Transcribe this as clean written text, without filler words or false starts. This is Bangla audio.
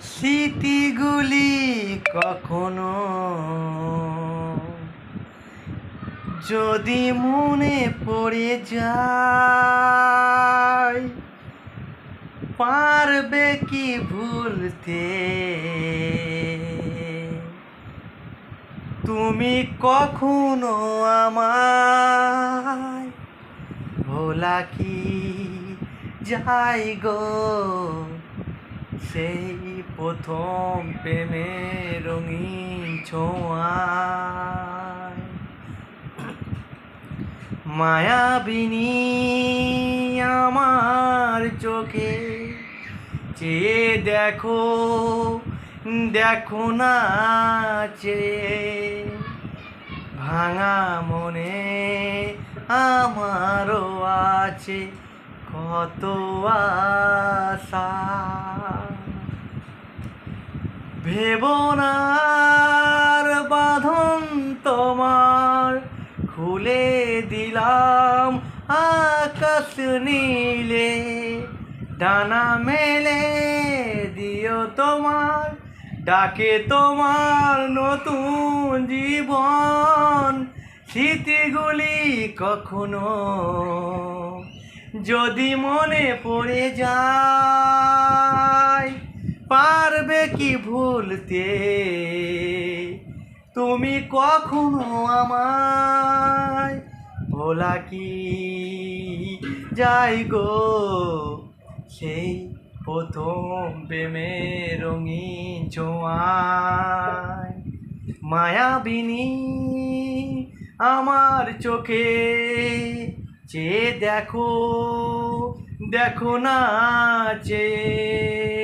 স্মৃতিগুলি কখনো যদি মনে পড়ে যায়, পারবে কি ভুলতে তুমি কখনো আমায়? ভোলা কি যাই গো সেই প্রথম প্রেমের রঙিন ছোঁয়ায়। মায়াবিনী আমার চোখে চেয়ে দেখো, দেখো না চেয়ে ভাঙা মনে আমারও আছে কত আশা। ভেবনার বাঁধন তোমার খুলে দিলাম আকাশ নীলে, ডানা মেলে দিও তোমার ডাকে তোমার নতুন জীবন। স্মৃতিগুলি কখনো যদি মনে পড়ে যায়, পারবে কি ভুলতে তুমি কখনো আমায়? ভোলা কি যাই গো সেই প্রথম প্রেমের রঙিন ছোঁয়ায়। মায়াবিনী আমার চোখে চেয়ে দেখো, দেখো না চেয়ে